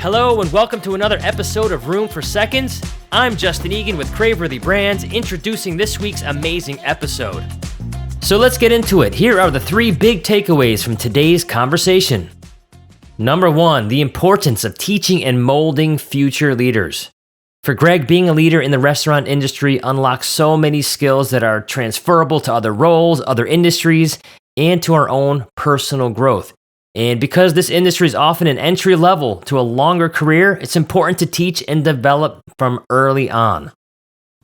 Hello and welcome to another episode of Room for Seconds. I'm Justin Egan with Craveworthy Brands, introducing this week's amazing episode. So let's get into it. Here are the 3 big takeaways from today's conversation. Number 1, the importance of teaching and molding future leaders. For Gregg, being a leader in the restaurant industry unlocks so many skills that are transferable to other roles, other industries, and to our own personal growth. And because this industry is often an entry level to a longer career, it's important to teach and develop from early on.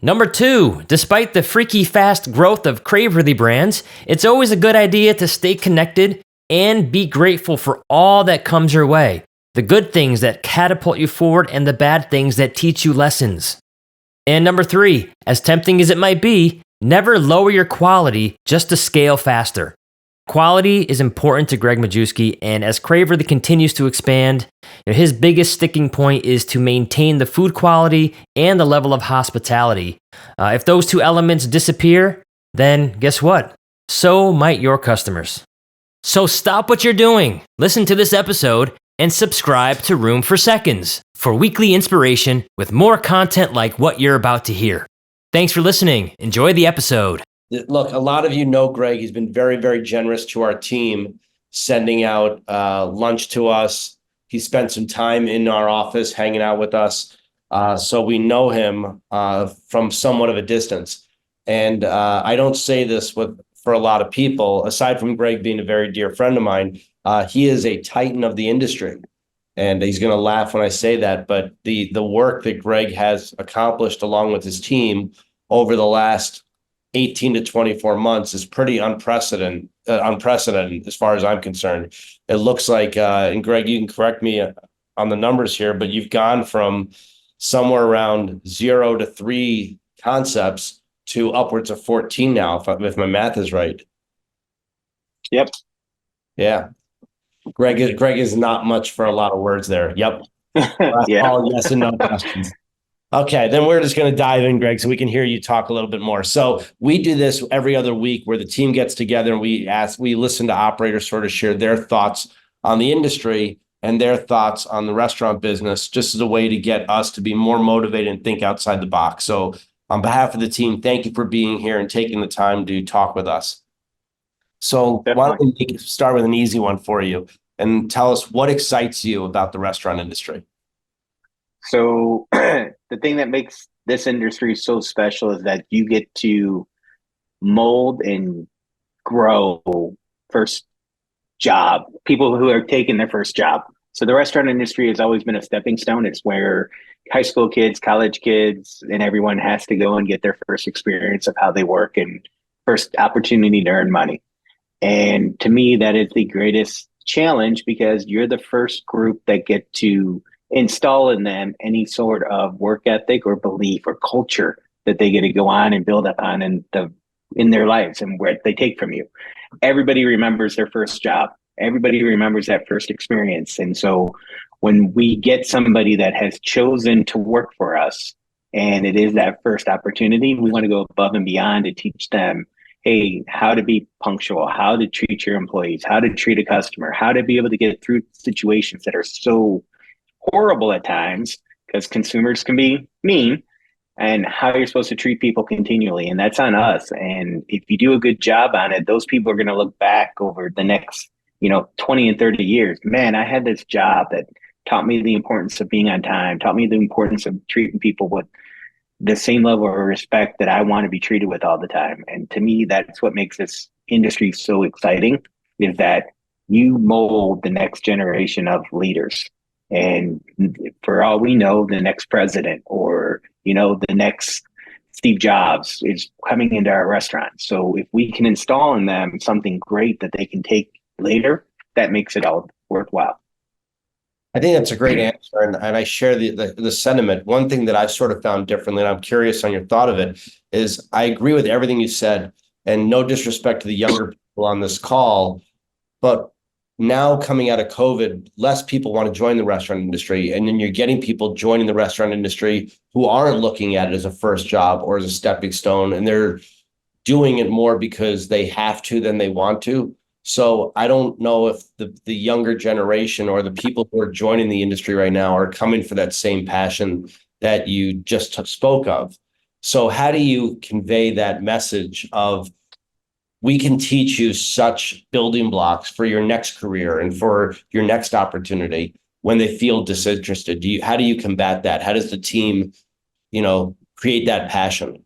Number 2, despite the freaky fast growth of Craveworthy Brands, it's always a good idea to stay connected and be grateful for all that comes your way. The good things that catapult you forward and the bad things that teach you lessons. And number 3, as tempting as it might be, never lower your quality just to scale faster. Quality is important to Gregg Majewski, and as Craveworthy continues to expand, his biggest sticking point is to maintain the food quality and the level of hospitality. If those 2 elements disappear, then guess what? So might your customers. So stop what you're doing, listen to this episode, and subscribe to Room for Seconds for weekly inspiration with more content like what you're about to hear. Thanks for listening. Enjoy the episode. Look, a lot of you know Gregg. He's been very, very generous to our team, sending out lunch to us. He spent some time in our office hanging out with us. So we know him from somewhat of a distance. And I don't say this for a lot of people. Aside from Gregg being a very dear friend of mine, he is a titan of the industry. And he's going to laugh when I say that. But the work that Gregg has accomplished along with his team over the last 18 to 24 months is pretty unprecedented as far as I'm concerned. It looks like, and Gregg, you can correct me on the numbers here, but you've gone from somewhere around 0 to 3 concepts to upwards of 14 now, if my math is right. Yep. Yeah. Gregg is not much for a lot of words there. Yep. Yeah. All yes and no questions. Okay, then we're just going to dive in, Gregg, so we can hear you talk a little bit more. So we do this every other week where the team gets together and we listen to operators sort of share their thoughts on the industry and their thoughts on the restaurant business, just as a way to get us to be more motivated and think outside the box. So on behalf of the team, thank you for being here and taking the time to talk with us. So why don't we start with an easy one for you and tell us what excites you about the restaurant industry? So the thing that makes this industry so special is that you get to mold and grow first job, people who are taking their first job. So the restaurant industry has always been a stepping stone. It's where high school kids, college kids, and everyone has to go and get their first experience of how they work and first opportunity to earn money. And to me, that is the greatest challenge because you're the first group that get to install in them any sort of work ethic or belief or culture that they get to go on and build upon in their lives and where they take from you. Everybody remembers their first job. Everybody remembers that first experience. And so when we get somebody that has chosen to work for us and it is that first opportunity, we want to go above and beyond to teach them, hey, how to be punctual, how to treat your employees, how to treat a customer, how to be able to get through situations that are so horrible at times because consumers can be mean, and how you're supposed to treat people continually. And that's on us. And if you do a good job on it, those people are going to look back over the next, 20 and 30 years. Man, I had this job that taught me the importance of being on time, taught me the importance of treating people with the same level of respect that I want to be treated with all the time. And to me, that's what makes this industry so exciting, is that you mold the next generation of leaders. And for all we know, the next president or, the next Steve Jobs is coming into our restaurant. So if we can install in them something great that they can take later, that makes it all worthwhile. I think that's a great answer. And I share the sentiment. One thing that I've sort of found differently, and I'm curious on your thought of it, is I agree with everything you said, and no disrespect to the younger people on this call, but now coming out of COVID, less people want to join the restaurant industry. And then you're getting people joining the restaurant industry who aren't looking at it as a first job or as a stepping stone. And they're doing it more because they have to than they want to. So I don't know if the younger generation or the people who are joining the industry right now are coming for that same passion that you just spoke of. So how do you convey that message of, we can teach you such building blocks for your next career and for your next opportunity, when they feel disinterested? How do you combat that? How does the team, create that passion?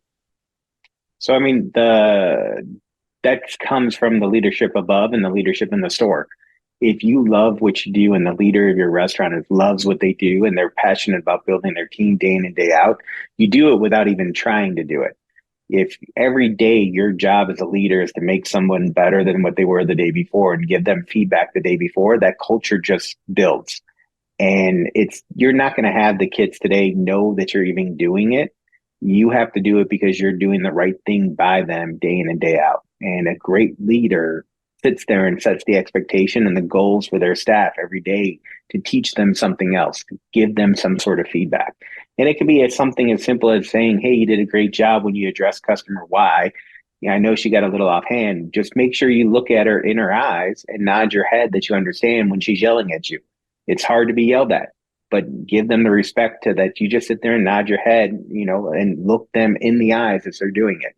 So I mean, the that comes from the leadership above and the leadership in the store. If you love what you do and the leader of your restaurant loves what they do and they're passionate about building their team day in and day out, you do it without even trying to do it. If every day your job as a leader is to make someone better than what they were the day before and give them feedback the day before, that culture just builds. And you're not going to have the kids today know that you're even doing it. You have to do it because you're doing the right thing by them day in and day out. And a great leader sits there and sets the expectation and the goals for their staff every day to teach them something else, to give them some sort of feedback. And it can be something as simple as saying, hey, you did a great job when you addressed customer Y. Yeah, I know she got a little offhand. Just make sure you look at her in her eyes and nod your head that you understand when she's yelling at you. It's hard to be yelled at, but give them the respect to that. You just sit there and nod your head, and look them in the eyes as they're doing it.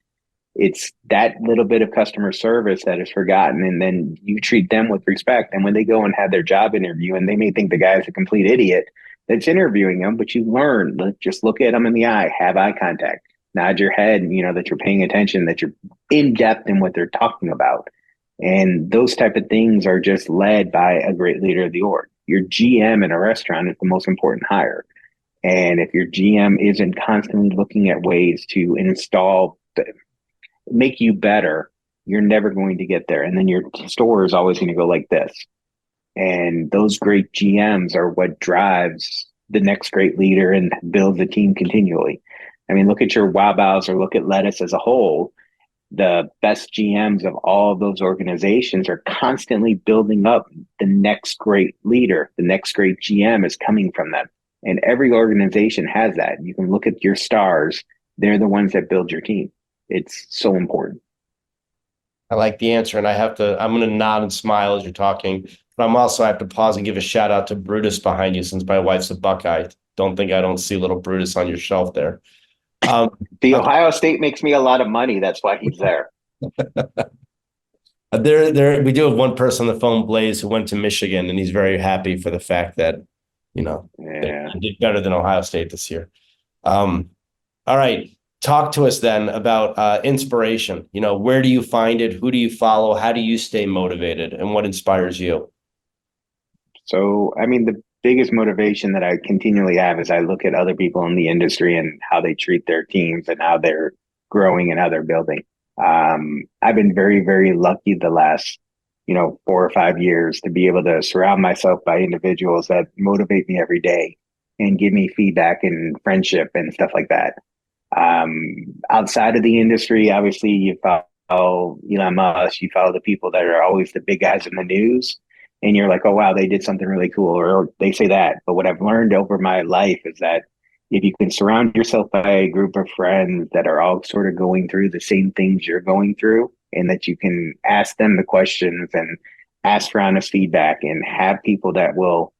It's that little bit of customer service that is forgotten. And then you treat them with respect. And when they go and have their job interview, and they may think the guy's a complete idiot that's interviewing them, but you learn, just look at them in the eye, have eye contact, nod your head, that you're paying attention, that you're in depth in what they're talking about. And those type of things are just led by a great leader of the org. Your GM in a restaurant is the most important hire. And if your GM isn't constantly looking at ways to make you better, you're never going to get there. And then your store is always going to go like this. And those great GMs are what drives the next great leader and builds a team continually. I mean, look at your Wabaos or look at Lettuce as a whole. The best GMs of all of those organizations are constantly building up the next great leader. The next great GM is coming from them. And every organization has that. You can look at your stars. They're the ones that build your team. It's so important. I like the answer, and I'm going to nod and smile as you're talking, but I have to pause and give a shout out to Brutus behind you, since my wife's a Buckeye. Don't think I don't see little Brutus on your shelf there. The Ohio State makes me a lot of money. That's why he's there. We do have one person on the phone, Blaze, who went to Michigan, and he's very happy for the fact that, they did better than Ohio State this year. All right. Talk to us then about inspiration. Where do you find it? Who do you follow? How do you stay motivated? And what inspires you? So, I mean, the biggest motivation that I continually have is I look at other people in the industry and how they treat their teams and how they're growing and how they're building. I've been very, very lucky the last, 4 or 5 years to be able to surround myself by individuals that motivate me every day and give me feedback and friendship and stuff like that. Outside of the industry, obviously you follow Elon Musk, you follow the people that are always the big guys in the news, and you're like, oh, wow, they did something really cool, or they say that. But what I've learned over my life is that if you can surround yourself by a group of friends that are all sort of going through the same things you're going through, and that you can ask them the questions and ask for honest feedback and have people that will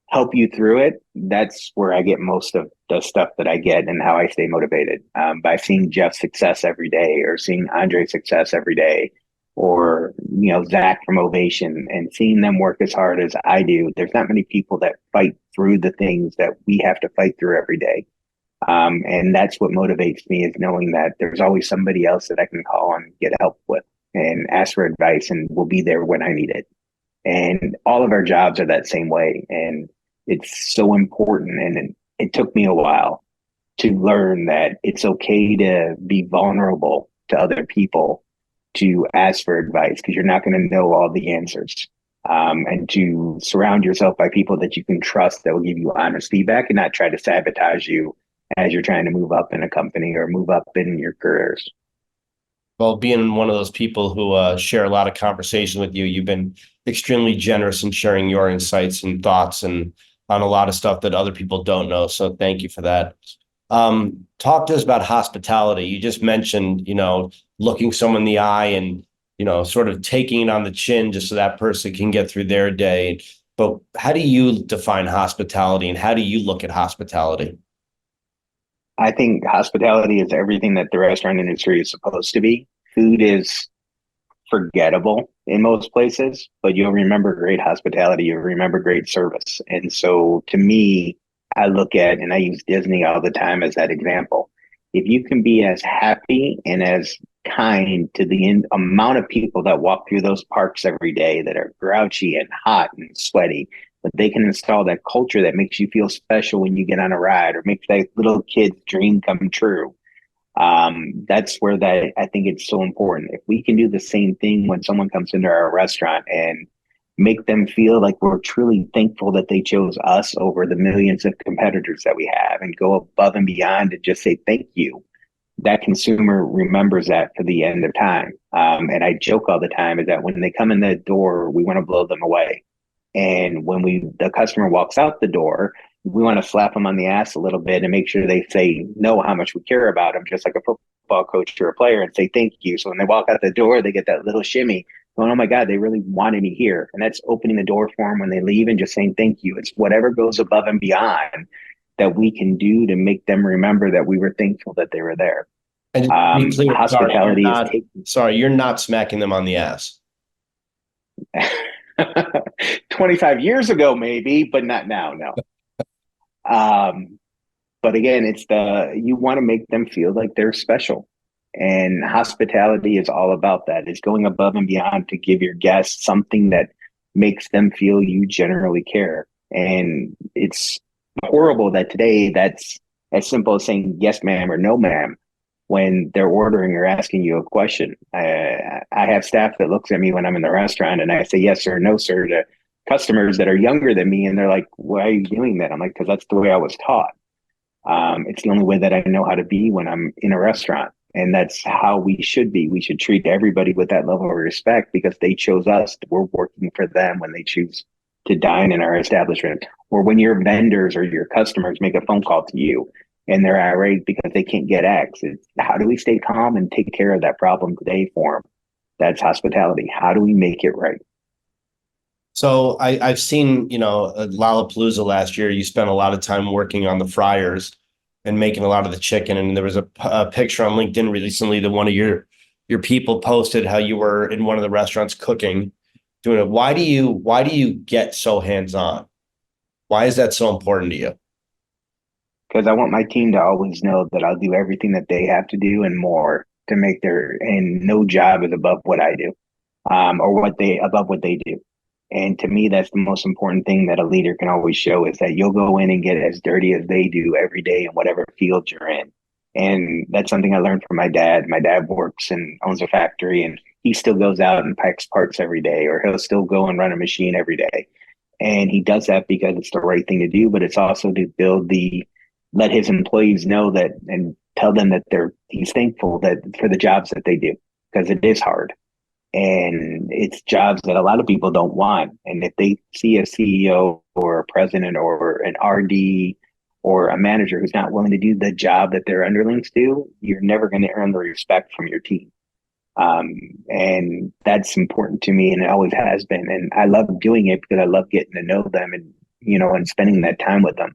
help you through it, that's where I get most of the stuff that I get and how I stay motivated, by seeing Geoff's success every day, or seeing Andre's success every day, or, Zach from Ovation, and seeing them work as hard as I do. There's not many people that fight through the things that we have to fight through every day. And that's what motivates me, is knowing that there's always somebody else that I can call and get help with and ask for advice, and will be there when I need it. And all of our jobs are that same way. And it's so important. And it took me a while to learn that it's okay to be vulnerable to other people, to ask for advice, because you're not going to know all the answers. And to surround yourself by people that you can trust, that will give you honest feedback and not try to sabotage you as you're trying to move up in a company or move up in your careers. Well, being one of those people who share a lot of conversation with you, you've been extremely generous in sharing your insights and thoughts and on a lot of stuff that other people don't know. So thank you for that. Talk to us about hospitality. You just mentioned, looking someone in the eye and, sort of taking it on the chin just so that person can get through their day. But how do you define hospitality, and how do you look at hospitality? I think hospitality is everything that the restaurant industry is supposed to be. Food is forgettable in most places, but you'll remember great hospitality, you'll remember great service. And so to me, I look at, and I use Disney all the time as that example. If you can be as happy and as kind to the amount of people that walk through those parks every day that are grouchy and hot and sweaty, but they can install that culture that makes you feel special when you get on a ride or makes that little kid's dream come true. That's where I think it's so important. If we can do the same thing when someone comes into our restaurant and make them feel like we're truly thankful that they chose us over the millions of competitors that we have, and go above and beyond and just say thank you, that consumer remembers that for the end of time. And I joke all the time is that when they come in the door, we want to blow them away. And when the customer walks out the door, we want to slap them on the ass a little bit and make sure they know how much we care about them, just like a football coach or a player, and say thank you. So when they walk out the door, they get that little shimmy going, oh my God, they really wanted me here. And that's opening the door for them when they leave and just saying thank you. It's whatever goes above and beyond that we can do to make them remember that we were thankful that they were there. And clear, hospitality you're not smacking them on the ass. 25 years ago, maybe, but not now. No. But again, you want to make them feel like they're special, and hospitality is all about that. It's going above and beyond to give your guests something that makes them feel you generally care. And it's horrible that today that's as simple as saying yes, ma'am, or no, ma'am, when they're ordering or asking you a question. I have staff that looks at me when I'm in the restaurant and I say yes sir, no sir to customers that are younger than me, and they're like, why are you doing that? I'm like, because that's the way I was taught. It's the only way that I know how to be when I'm in a restaurant, and that's how we should be. We should treat everybody with that level of respect because they chose us. We're working for them when they choose to dine in our establishment, or when your vendors or your customers make a phone call to you and they're irate because they can't get X. It's how do we stay calm and take care of that problem today for them? That's hospitality. How do we make it right? So I've seen, at Lollapalooza last year, you spent a lot of time working on the fryers and making a lot of the chicken. And there was a picture on LinkedIn recently that one of your people posted how you were in one of the restaurants cooking, doing it. Why do you get so hands-on? Why is that so important to you? Because I want my team to always know that I'll do everything that they have to do and more to make and no job is above what I do, or above what they do. And to me, that's the most important thing that a leader can always show, is that you'll go in and get as dirty as they do every day in whatever field you're in. And that's something I learned from my dad. My dad works and owns a factory, and he still goes out and packs parts every day, or he'll still go and run a machine every day. And he does that because it's the right thing to do, but it's also to let his employees know that and tell them that he's thankful for the jobs that they do, because it is hard. And it's jobs that a lot of people don't want. And if they see a CEO or a president or an RD or a manager who's not willing to do the job that their underlings do, you're never going to earn the respect from your team. And that's important to me, and it always has been. And I love doing it because I love getting to know them and, and spending that time with them.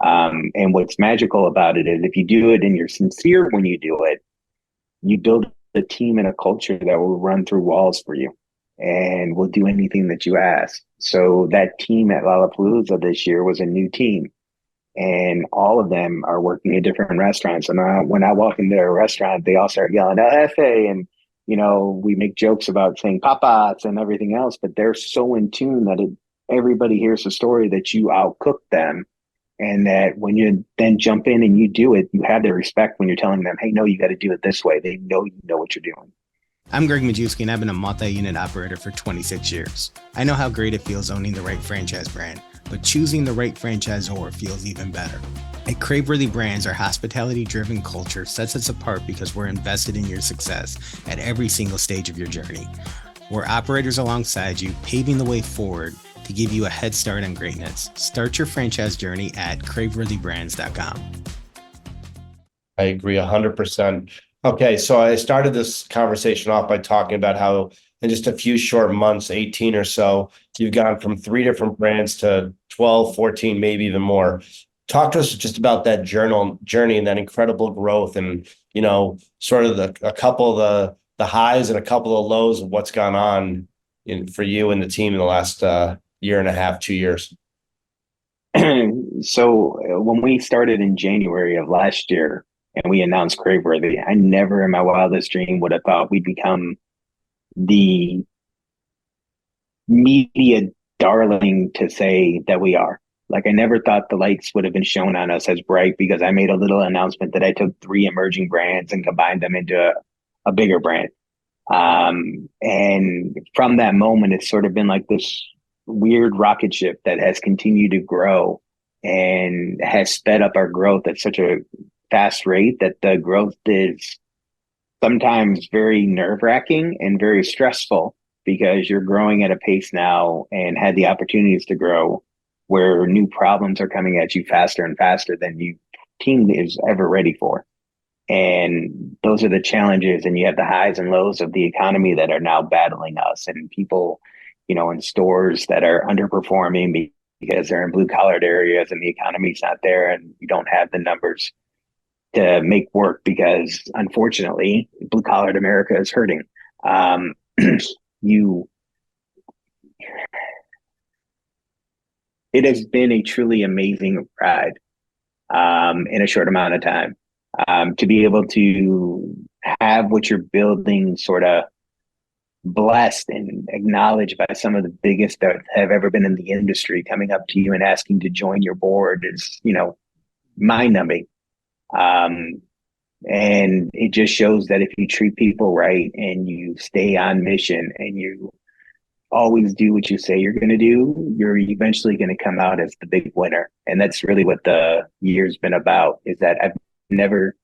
And what's magical about it is if you do it and you're sincere when you do it, you build a team and a culture that will run through walls for you and will do anything that you ask. So that team at Lollapalooza this year was a new team, and all of them are working at different restaurants. And when I walk into a restaurant, they all start yelling LFA, and we make jokes about saying papas and everything else, but they're so in tune that everybody hears the story that you outcooked them. And that when you then jump in and you do it, you have their respect when you're telling them, hey, no, you got to do it this way. They know what you're doing. I'm Gregg Majewski, and I've been a multi-unit operator for 26 years. I know how great it feels owning the right franchise brand, but choosing the right franchisor feels even better. At Craveworthy Brands, our hospitality-driven culture sets us apart because we're invested in your success at every single stage of your journey. We're operators alongside you, paving the way forward to give you a head start on greatness. Start your franchise journey at craveworthybrands.com. I agree 100%. Okay, so I started this conversation off by talking about how in just a few short months, 18 or so, you've gone from 3 different brands to 12, 14, maybe even more. Talk to us just about that journey and that incredible growth and, sort of a couple of the highs and a couple of lows of what's gone on for you and the team in the last year and a half, 2 years. So when we started in January of last year and we announced Craveworthy, I never in my wildest dream would have thought we'd become the media darling to say that we are. Like, I never thought the lights would have been shown on us as bright because I made a little announcement that I took 3 emerging brands and combined them into a bigger brand. And from that moment, it's sort of been like this weird rocket ship that has continued to grow and has sped up our growth at such a fast rate that the growth is sometimes very nerve-wracking and very stressful because you're growing at a pace now and had the opportunities to grow where new problems are coming at you faster and faster than you team is ever ready for. And those are the challenges. And you have the highs and lows of the economy that are now battling us, and people, in stores that are underperforming because they're in blue collared areas and the economy's not there and you don't have the numbers to make work because unfortunately blue collared America is hurting. It has been a truly amazing ride in a short amount of time. To be able to have what you're building sort of blessed and acknowledged by some of the biggest that have ever been in the industry coming up to you and asking to join your board is, mind numbing. And it just shows that if you treat people right and you stay on mission and you always do what you say you're going to do, you're eventually going to come out as the big winner. And that's really what the year's been about, is that I've never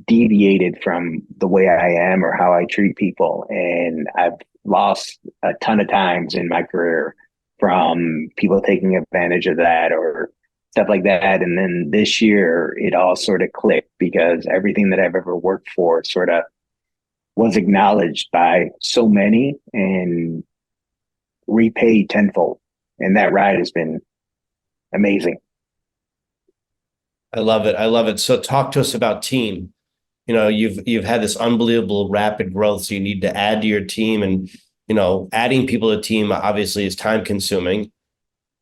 deviated from the way I am or how I treat people. And I've lost a ton of times in my career from people taking advantage of that or stuff like that. And then this year, it all sort of clicked because everything that I've ever worked for sort of was acknowledged by so many and repaid tenfold. And that ride has been amazing. I love it. I love it. So talk to us about team. You've had this unbelievable rapid growth, so you need to add to your team, and adding people to the team obviously is time consuming,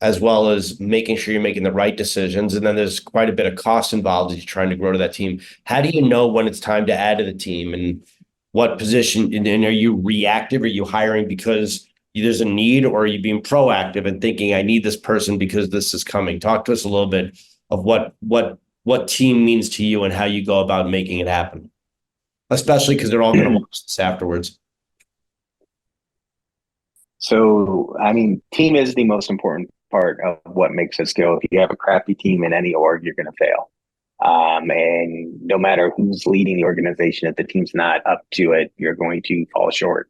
as well as making sure you're making the right decisions. And then there's quite a bit of cost involved as you're trying to grow to that team. How do you know when it's time to add to the team, and what position? And are you reactive? Are you hiring because there's a need, or are you being proactive and thinking, I need this person because this is coming? Talk to us a little bit of what team means to you and how you go about making it happen, especially because they're all going to watch this afterwards. So, team is the most important part of what makes us go. If you have a crappy team in any org, you're going to fail. And no matter who's leading the organization, if the team's not up to it, you're going to fall short.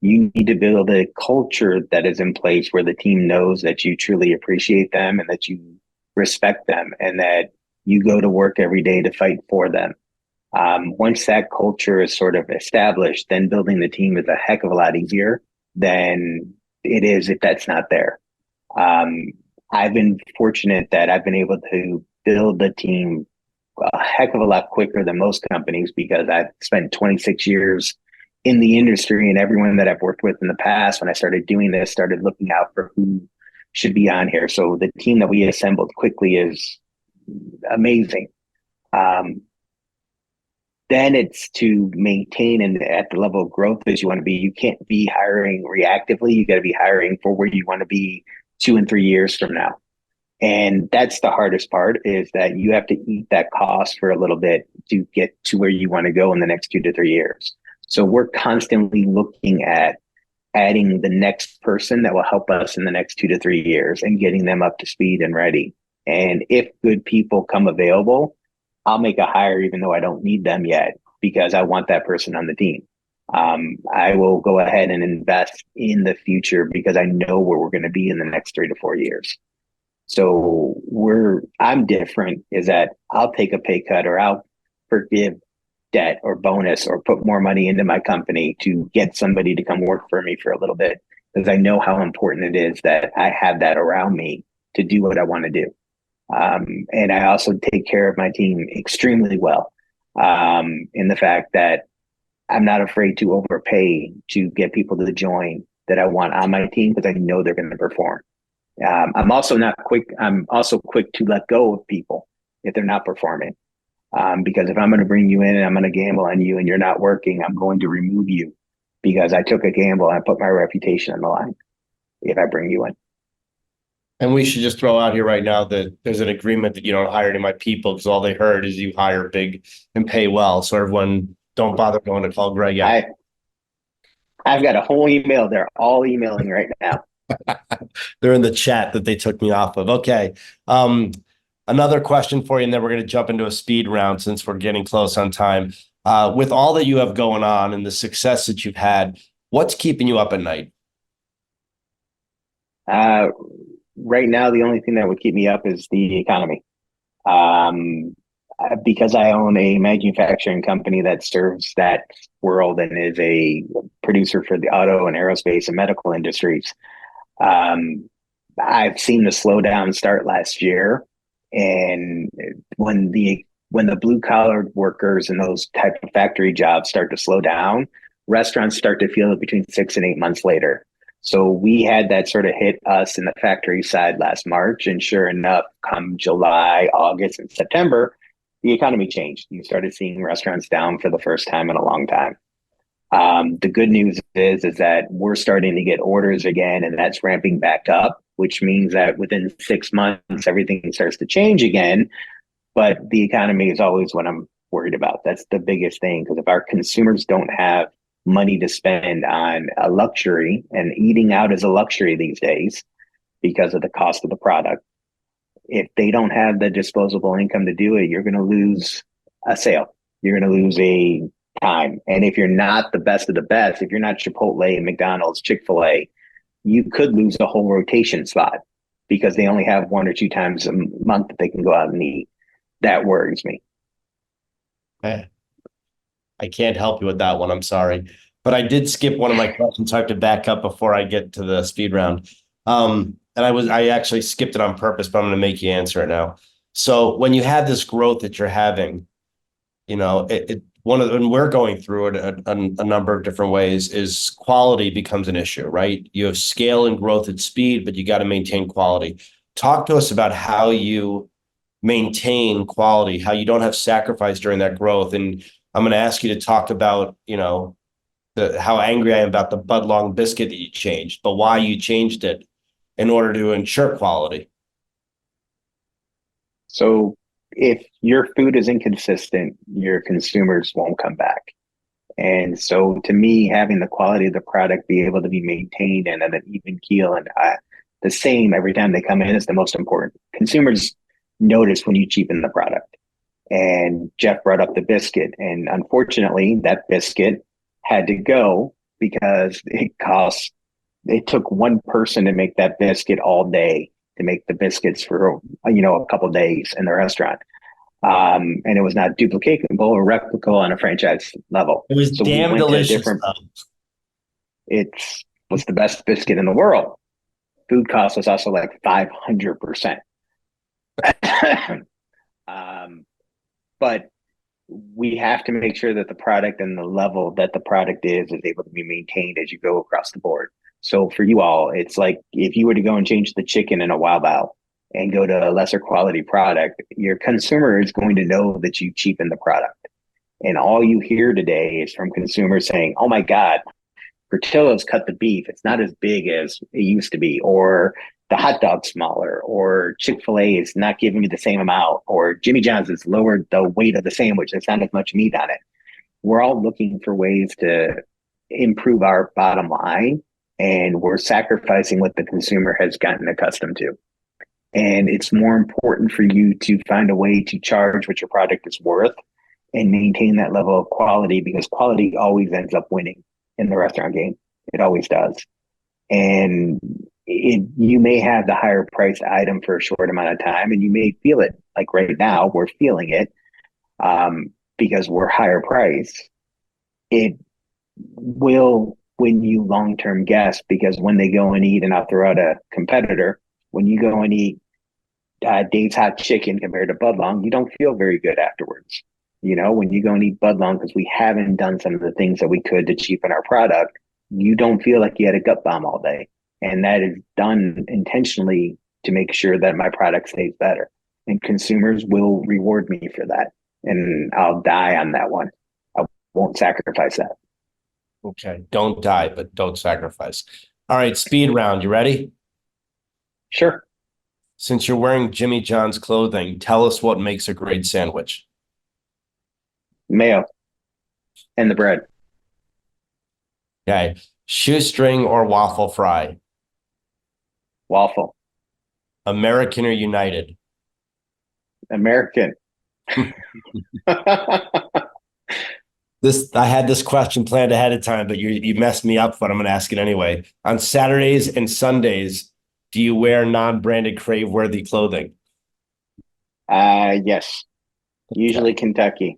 You need to build a culture that is in place where the team knows that you truly appreciate them and that you respect them and that you go to work every day to fight for them. Once that culture is sort of established, then building the team is a heck of a lot easier than it is if that's not there. I've been fortunate that I've been able to build the team a heck of a lot quicker than most companies because I've spent 26 years in the industry, and everyone that I've worked with in the past, when I started doing this, started looking out for who should be on here. So the team that we assembled quickly is amazing. Then it's to maintain and at the level of growth as you want to be. You can't be hiring reactively. You got to be hiring for where you want to be 2 and 3 years from now. And that's the hardest part, is that you have to eat that cost for a little bit to get to where you want to go in the next 2 to 3 years. So we're constantly looking at adding the next person that will help us in the next 2 to 3 years and getting them up to speed and ready. And if good people come available, I'll make a hire even though I don't need them yet because I want that person on the team. I will go ahead and invest in the future because I know where we're going to be in the next 3 to 4 years. So I'm different, is that I'll take a pay cut or I'll forgive debt or bonus or put more money into my company to get somebody to come work for me for a little bit, because I know how important it is that I have that around me to do what I want to do. And I also take care of my team extremely well, in the fact that I'm not afraid to overpay to get people to join that I want on my team, because I know they're going to perform. I'm also quick to let go of people if they're not performing. Because if I'm going to bring you in and I'm going to gamble on you and you're not working, I'm going to remove you because I took a gamble and I put my reputation on the line if I bring you in. And we should just throw out here right now that there's an agreement that you don't hire any of my people, because all they heard is you hire big and pay well. So everyone, don't bother going to call Gregg out. I've got a whole email. They're all emailing right now. They're in the chat that they took me off of. Okay. Another question for you, and then we're going to jump into a speed round since we're getting close on time. With all that you have going on and the success that you've had, what's keeping you up at night? Right now, the only thing that would keep me up is the economy. Because I own a manufacturing company that serves that world and is a producer for the auto and aerospace and medical industries. I've seen the slowdown start last year. And when the blue collar workers and those type of factory jobs start to slow down, restaurants start to feel it between 6 and 8 months later. So we had that sort of hit us in the factory side last March. And sure enough, come July, August, and September, the economy changed. You started seeing restaurants down for the first time in a long time. The good news is that we're starting to get orders again, and that's ramping back up, which means that within 6 months, everything starts to change again. But the economy is always what I'm worried about. That's the biggest thing, because if our consumers don't have money to spend on a luxury, and eating out is a luxury these days because of the cost of the product, if they don't have the disposable income to do it, you're going to lose a sale. You're going to lose a time. And if you're not the best of the best, if you're not Chipotle, McDonald's, Chick-fil-A, you could lose a whole rotation spot because they only have 1 or 2 times a month that they can go out and eat. That worries me. I can't help you with that one. I'm sorry. But I did skip one of my questions. So I have to back up before I get to the speed round. And I actually skipped it on purpose, but I'm going to make you answer it now. So when you have this growth that you're having, when we're going through it a number of different ways, is quality becomes an issue, right? You have scale and growth at speed, but you got to maintain quality. Talk to us about how you maintain quality, how you don't have sacrifice during that growth. And I'm going to ask you to talk about, how angry I am about the Bud Long biscuit that you changed, but why you changed it in order to ensure quality. So if your food is inconsistent, your consumers won't come back. And so to me, having the quality of the product be able to be maintained and at an even keel and the same every time they come in is the most important. Consumers notice when you cheapen the product. And Geoff brought up the biscuit. And unfortunately, that biscuit had to go because it took one person to make that biscuit all day to make the biscuits for, a couple of days in the restaurant. And it was not duplicatable or replicable on a franchise level. It was damn delicious. It was the best biscuit in the world. Food cost was also like 500%. But we have to make sure that the product and the level that the product is able to be maintained as you go across the board. So for you all, it's like if you were to go and change the chicken in a Wow Bao and go to a lesser quality product, your consumer is going to know that you cheapen the product. And all you hear today is from consumers saying, oh my God, Portillo's cut the beef. It's not as big as it used to be, or the hot dog's smaller, or Chick-fil-A is not giving me the same amount, or Jimmy John's has lowered the weight of the sandwich. There's not as much meat on it. We're all looking for ways to improve our bottom line, and we're sacrificing what the consumer has gotten accustomed to. And it's more important for you to find a way to charge what your product is worth and maintain that level of quality, because quality always ends up winning in the restaurant game. It always does. And you may have the higher priced item for a short amount of time and you may feel it. Like right now, we're feeling it. because we're higher priced, it will win you long-term guests, because when they go and eat, and I'll throw out a competitor, when you go and eat Dave's Hot Chicken compared to Budlong, you don't feel very good afterwards. When you go and eat Budlong, because we haven't done some of the things that we could to cheapen our product, you don't feel like you had a gut bomb all day. And that is done intentionally to make sure that my product stays better. And consumers will reward me for that. And I'll die on that one. I won't sacrifice that. Okay. Don't die, but don't sacrifice. All right. Speed round. You ready? Sure. Since you're wearing Jimmy John's clothing, tell us what makes a great sandwich. Mayo and the bread. Okay. Shoestring or waffle fry? Waffle. American or United? American. I had this question planned ahead of time, but you messed me up, but I'm going to ask it anyway. On Saturdays and Sundays, do you wear non-branded Craveworthy clothing? Yes. Usually Kentucky.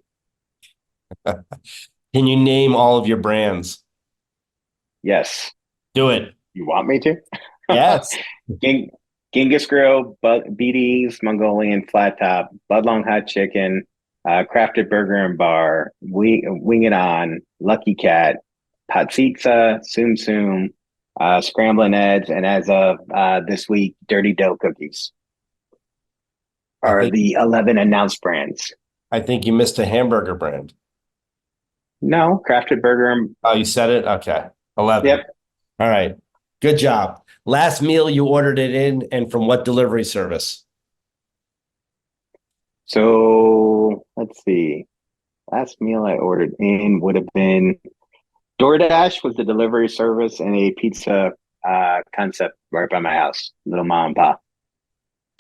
Can you name all of your brands? Yes. Do it. You want me to? Yes. Genghis Grill, BD's, Mongolian Flat Top, Budlong Hot Chicken, Crafted Burger and Bar, Wing It On, Lucky Cat, Patsitsa, Tsum Tsum, Scrambling Eggs, and as of this week, Dirty Dough Cookies are the 11 announced brands. I think you missed a hamburger brand. No, Crafted Burger. Oh, you said it? Okay. 11. Yep. All right. Good job. Last meal you ordered it in, and from what delivery service? So let's see. Last meal I ordered in would have been DoorDash was the delivery service, and a pizza concept right by my house, little mom and pop.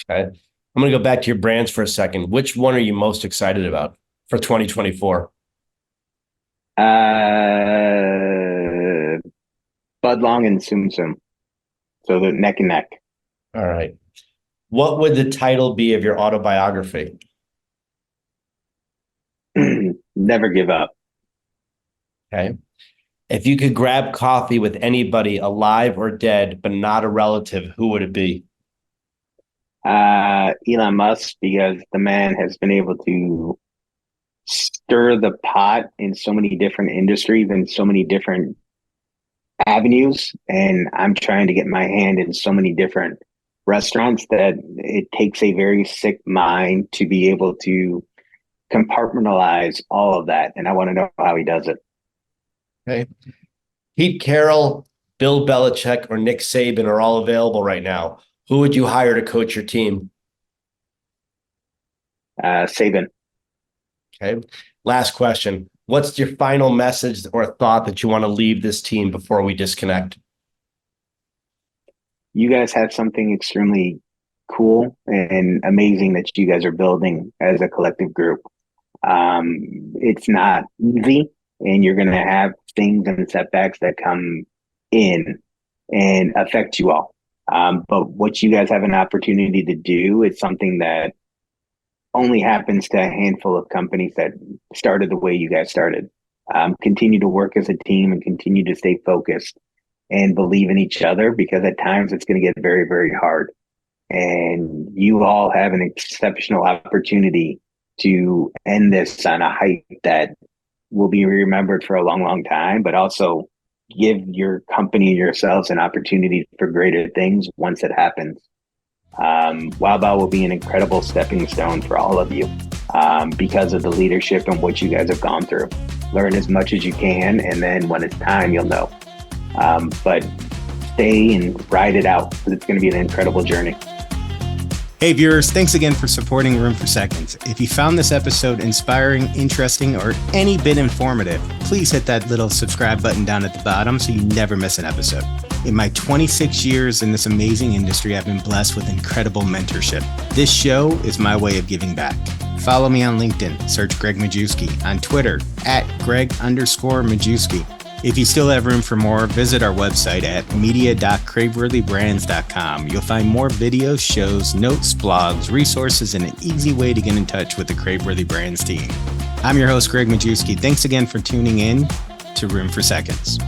Okay. I'm going to go back to your brands for a second. Which one are you most excited about for 2024? Budlong and Tsum Tsum. So they're neck and neck. All right. What would the title be of your autobiography? Never give up. Okay. If you could grab coffee with anybody, alive or dead, but not a relative, who would it be? Elon Musk, because the man has been able to stir the pot in so many different industries and so many different avenues. And I'm trying to get my hand in so many different restaurants that it takes a very sick mind to be able to compartmentalize all of that. And I want to know how he does it. Okay. Pete Carroll, Bill Belichick, or Nick Saban are all available right now. Who would you hire to coach your team? Saban. Okay. Last question. What's your final message or thought that you want to leave this team before we disconnect? You guys have something extremely cool and amazing that you guys are building as a collective group. It's not easy, and you're going to have things and setbacks that come in and affect you all. But what you guys have an opportunity to do is something that only happens to a handful of companies that started the way you guys started. Continue to work as a team and continue to stay focused and believe in each other, because at times it's going to get very, very hard. And you all have an exceptional opportunity to end this on a height that will be remembered for a long, long time, but also give your company, yourselves, an opportunity for greater things once it happens. Wow Bao will be an incredible stepping stone for all of you because of the leadership and what you guys have gone through. Learn as much as you can, and then when it's time, you'll know. But stay and ride it out, because it's going to be an incredible journey. Hey viewers, thanks again for supporting Room for Seconds. If you found this episode inspiring, interesting, or any bit informative, please hit that little subscribe button down at the bottom so you never miss an episode. In my 26 years in this amazing industry, I've been blessed with incredible mentorship. This show is my way of giving back. Follow me on LinkedIn, search Gregg Majewski, on Twitter, @Gregg_Majewski. If you still have room for more, visit our website at media.craveworthybrands.com. You'll find more videos, shows, notes, blogs, resources, and an easy way to get in touch with the Craveworthy Brands team. I'm your host, Gregg Majewski. Thanks again for tuning in to Room for Seconds.